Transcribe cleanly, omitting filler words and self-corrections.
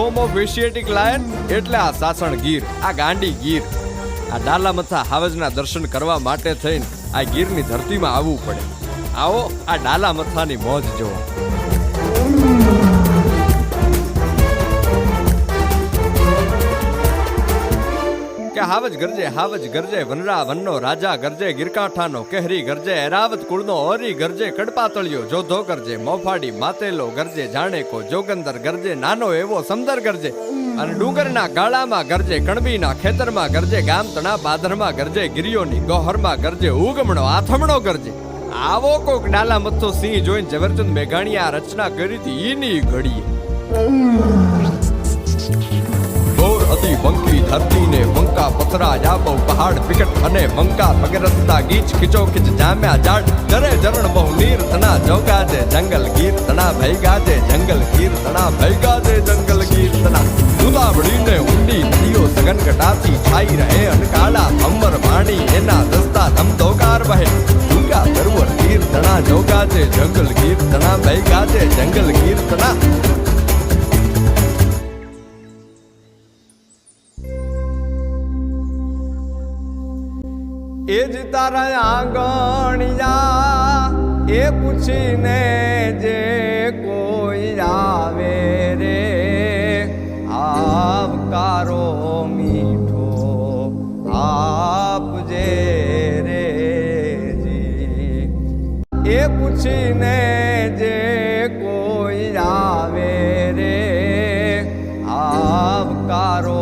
Home of Asiatic lion એટલે આ સાસણ ગીર, આ ગાંડી ગીર. આ ડાલામથા હાવજના દર્શન કરવા માટે થઈને આ ગીરની ધરતીમાં આવવું પડે. આવો આ ડાલામથાની મોજ જુઓ. કે હાવજ ગરજે વનરા વનનો રાજા ગરજે, ગીરકાંઠાનો કેહરી ગરજે, એરાવત કુળનો ઓરી ગરજે, કડપાતળિયો જોધો ગરજે, મોફાડી માતેલો ગરજે, જાણેકો જોગંદર ગરજે, નાનો એવો સમદર ગરજે, અને ડુંગરના ગાળામાં ગરજે, કણબીના ખેતરમાં ગરજે, ગામ તણા બાદરમાં ગરજે, ગિરિયોની ગોહરમાં ગરજે, ઉગમણો આથમણો ગરજે. આવો કોક ડાલામથો સિંહ જોઈને ઝવેરચંદ મેઘાણીએ આ રચના કરી હતી ઈની ઘડીએ. અતિ વંકી ધરતીને વંકા પથરા યાબો પહાડ વિકટ અને વંકા પગરસ્તા ગીચ ખીચો ખીચ જામ્યા ઝાડ, દરે ઝરણ બહુ નીર તણા જોગા છે જંગલ ગીર તણા ભૈગા છે જંગલ ગીર તણા ભૈગા છે જંગલ ગીર તણા. ઉદાવડીને ઊંડી નદીઓ સઘન ઘટાતી છાઈ રહે અનકાળા અંબર પાણી એના દસ્તા ધમધોકાર વહે, ડુંગા સરોવર ગીર તણા જોગા છે જંગલ ગીર તણા ભૈગા છે જંગલ ગીર તણા. એ જ તારા આંગણિયા એ પૂછીને જે કોઈ આવે રે, આવકારો મીઠો આપજે રે જી. એ પૂછીને જે કોઈ આવે રે, આવકારો